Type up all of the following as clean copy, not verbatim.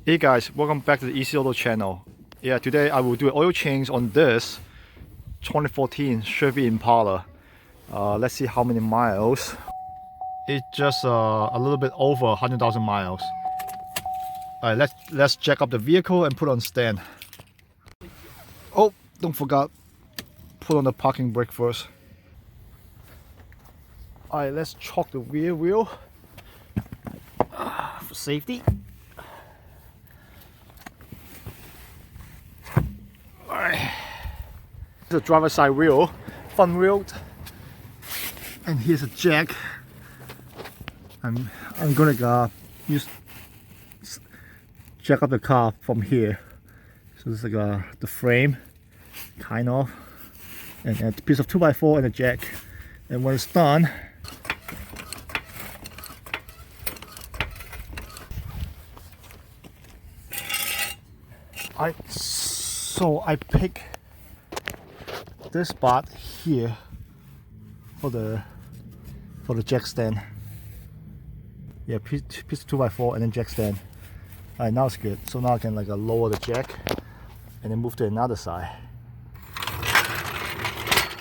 Hey guys, welcome back to the Easy Auto channel. Yeah, today I will do an oil change on this 2014 Chevy Impala. Let's see how many miles. It's just a little bit over 100,000 miles. Alright, let's jack up the vehicle and put on stand. Oh, don't forget, put on the parking brake first. Alright, let's chock the rear wheel for safety. Alright, the driver's side wheel, front wheel, and here's a jack. I'm gonna jack up the car from here. So this is like the frame, kind of, and a piece of 2x4 and a jack. And when it's done, I pick this spot here for the jack stand. Yeah, piece of 2x4 and then jack stand. Alright, now it's good. So now I can lower the jack and then move to another side.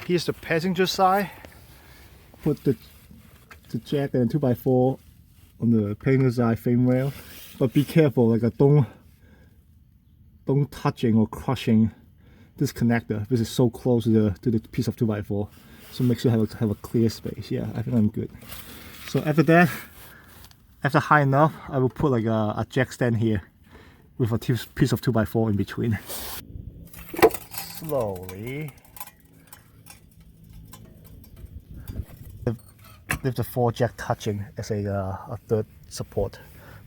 Here's the passenger side. Put the jack and 2x4 on the passenger side frame rail, but be careful, don't touching or crushing this connector because it's so close to the piece of 2x4. So make sure you have a clear space. Yeah, I think I'm good. So after that, after high enough, I will put a jack stand here with a piece of 2x4 in between. Slowly leave the 4 jack touching as a third support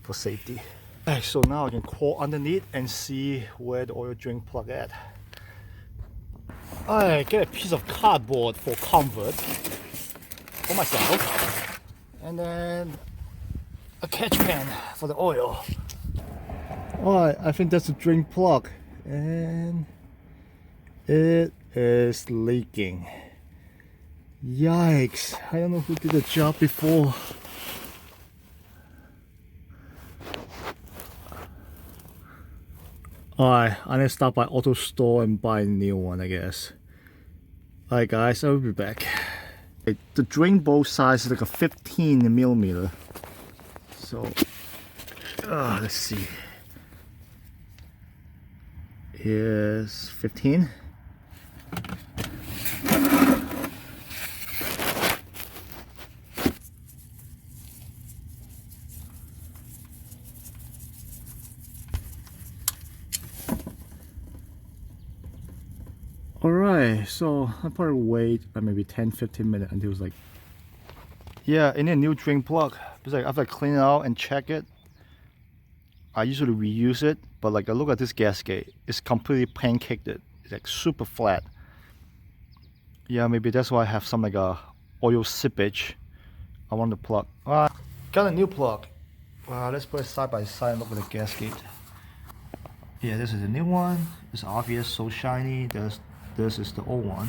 for safety. Alright, so now I can crawl underneath and see where the oil drain plug at. I get a piece of cardboard for comfort for myself, and then a catch pan for the oil. Alright, I think that's the drain plug, and it is leaking. Yikes, I don't know who did the job before. Alright, I need to stop by auto store and buy a new one, I guess. Alright guys, I'll be back. The drain bolt size is like a 15mm. So, let's see. Here's 15. Alright, so I'll probably wait maybe 10-15 minutes until it's like... Yeah, I need a new drain plug. Because after I clean it out and check it, I usually reuse it. But I look at this gasket, it's completely pancaked. It's like super flat. Yeah, maybe that's why I have some oil seepage. I want the plug. Got a new plug. Let's put it side by side and look at the gasket. Yeah, this is a new one. It's obvious, so shiny. This is the old one.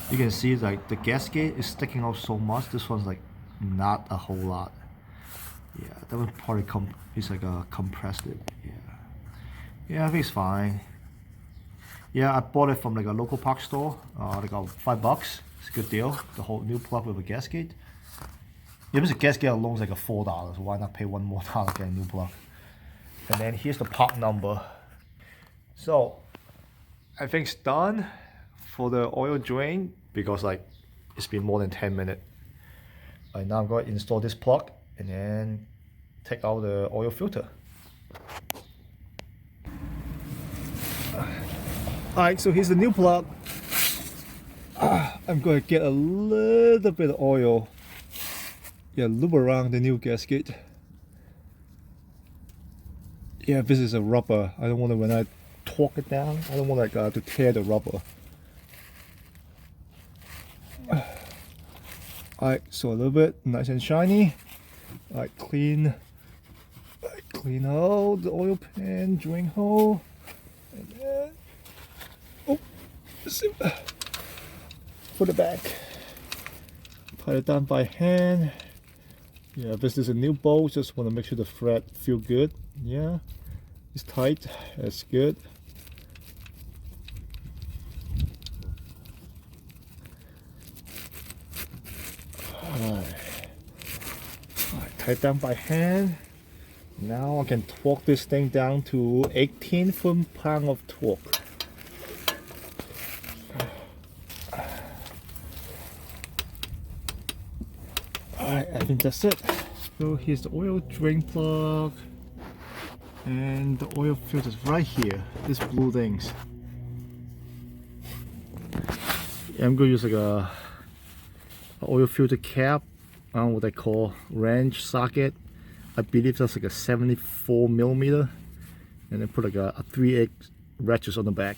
You can see the gasket is sticking out so much. This one's not a whole lot. Yeah, that would probably compressed it. Yeah, I think it's fine. Yeah, I bought it from a local park store. $5. It's a good deal. The whole new plug with a gasket. Yeah, this gasket alone is $4. Why not pay $1 more to get a new plug? And then here's the part number. So I think it's done for the oil drain because it's been more than 10 minutes. Now I'm going to install this plug and then take out the oil filter. Alright, so here's the new plug. I'm going to get a little bit of oil. Yeah, lube around the new gasket. Yeah, this is a rubber. I don't want to, when I torque it down, I don't want to tear the rubber. Alright, so a little bit nice and shiny. Alright, clean out the oil pan, drain hole, and then put it back. Put it down by hand. Yeah, this is a new bolt. Just want to make sure the thread feel good. Yeah, It's tight. That's good. Alright, tight down by hand. Now I can torque this thing down to 18 foot-pound of torque. Alright, I think that's it. So here's the oil drain plug. And the oil filter is right here. These blue things. I'm going to use like a oil filter cap. I don't know what they call wrench socket. I believe that's like a 74 millimeter, and then put like a 3/8 ratchet on the back.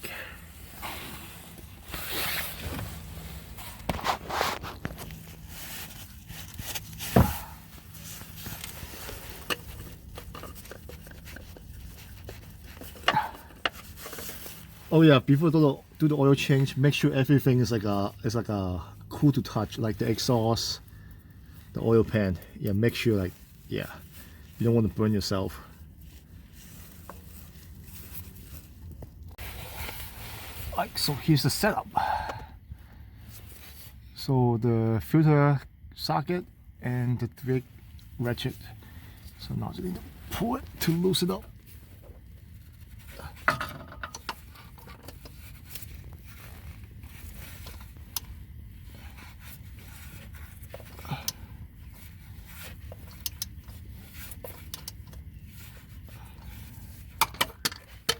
Oh yeah, before do the oil change, make sure everything is like a cool to touch, like the exhaust, the oil pan. Yeah, make sure like, yeah, you don't want to burn yourself. Like, so here's the setup. So the filter socket and the 3/8 ratchet. So now I just need to pull it to loosen it up.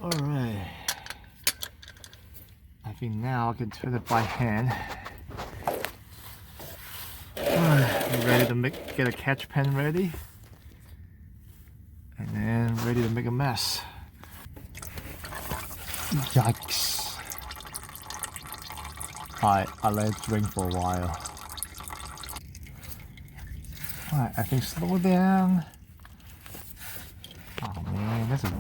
Alright, I think now I can turn it by hand. I'm ready to get a catch pen ready, and then ready to make a mess. Yikes. Alright, I let it drink for a while. Alright, I think slow down. Oh man, that's a...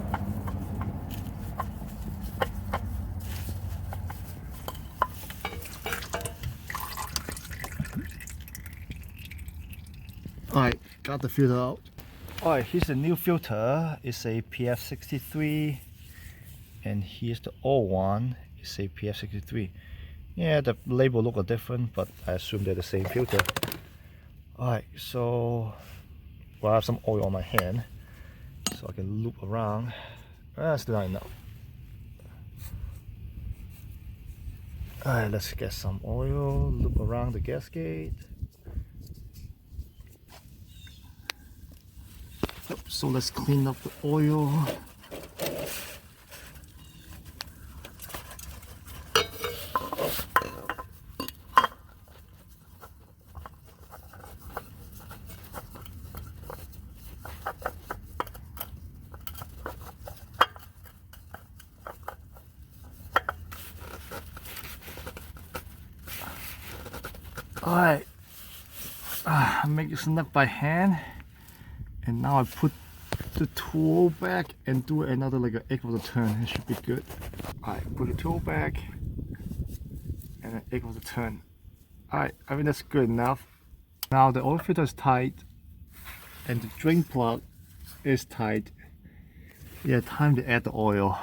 Alright, got the filter out. Alright, here's the new filter. It's a PF63, and here's the old one. It's a PF63. Yeah, the label look different, but I assume they're the same filter. Alright, so I have some oil on my hand, so I can loop around. That's not enough. Alright, let's get some oil, loop around the gasket. So let's clean up the oil. Alright, I make this nut by hand, and now I put the tool back and do another like an eighth of the turn. It should be good. Alright, put the tool back and an eighth of the turn. Alright, I think that's good enough. Now the oil filter is tight and the drain plug is tight. Yeah, time to add the oil.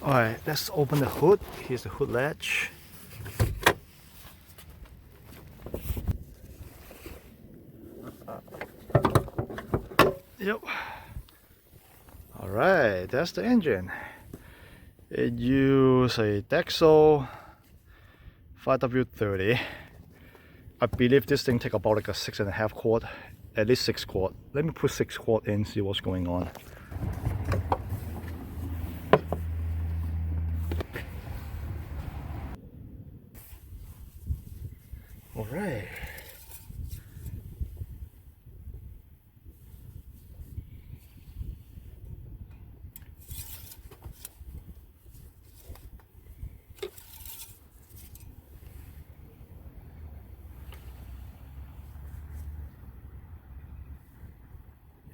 Alright, let's open the hood. Here's the hood latch. Yep. Alright, that's the engine. It uses a Dexel 5W30. I believe this thing takes about like a 6.5 quart, at least 6 quart. Let me put 6 quart in, see what's going on. Alright.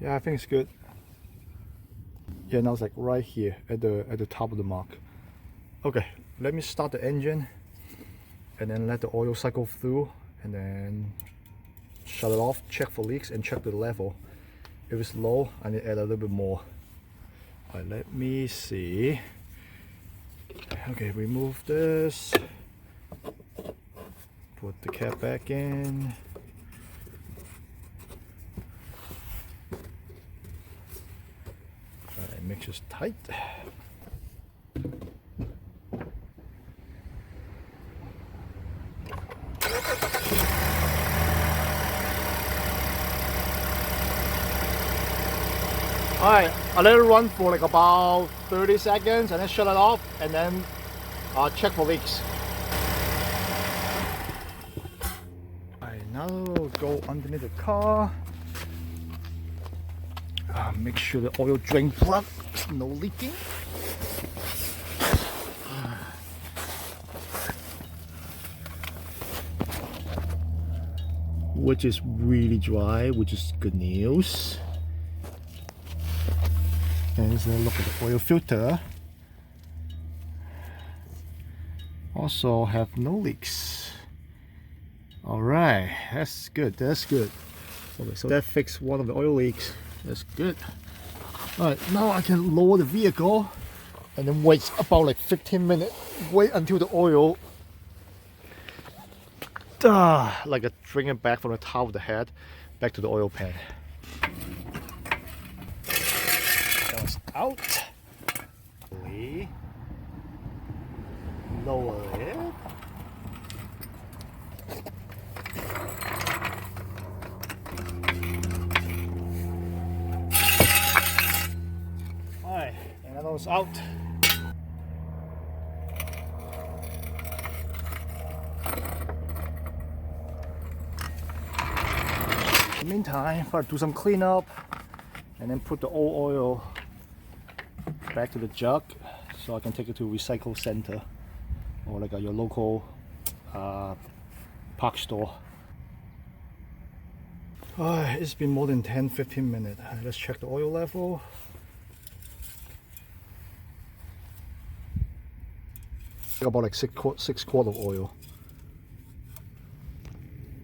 Yeah, I think it's good. Yeah, now it's like right here at the top of the mark. Okay, let me start the engine and then let the oil cycle through, and then shut it off, check for leaks and check the level. If it's low, I need to add a little bit more. Alright, let me see. Okay, remove this. Put the cap back in. Alright, make sure it's tight. Alright, I let it run for like about 30 seconds and then shut it off and then check for leaks. Alright, now go underneath the car. Make sure the oil drain plug is no leaking. Which is really dry, which is good news. And let's look at the oil filter. Also have no leaks. Alright, that's good, that's good. Okay, so that fixed one of the oil leaks. That's good. Alright, now I can lower the vehicle and then wait about like 15 minutes. Wait until the oil like bring it back from the top of the head back to the oil pan. That's out. Lower it. Alright, and that was out. In the meantime, I'll do some cleanup and then put the old oil back to the jug so I can take it to a recycle center or like your local park store. It's been more than 10-15 minutes. Let's check the oil level. About like 6 quart of oil.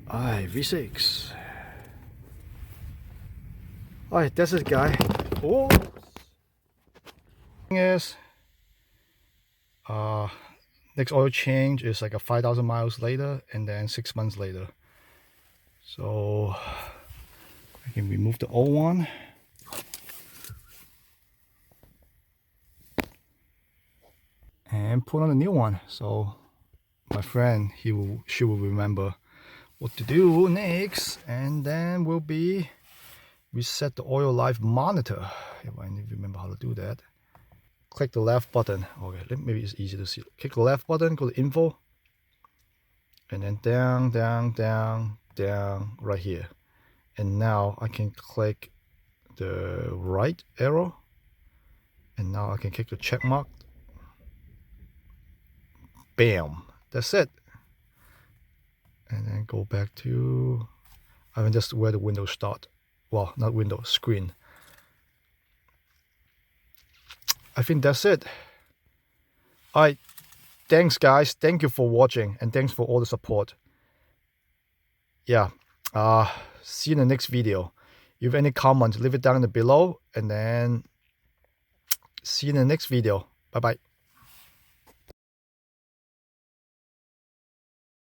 V6. Alright, that's it, guy. Oh, thing is, next oil change is like a 5,000 miles later, and then 6 months later. So I can remove the old one. And put on a new one. So my friend, she will remember what to do next, and then will be reset the oil life monitor. If I need to remember how to do that. Click the left button. Okay, maybe it's easy to see. Click the left button, go to info, and then down, down, down, down, right here. And now I can click the right arrow, and now I can click the check mark. Bam, that's it. And then go back to, I mean, just where the window start. Well, not window, screen. I think that's it. Alright, thanks guys, thank you for watching, and thanks for all the support. Yeah, see you in the next video. If you have any comments, leave it down below, and then see you in the next video. Bye bye.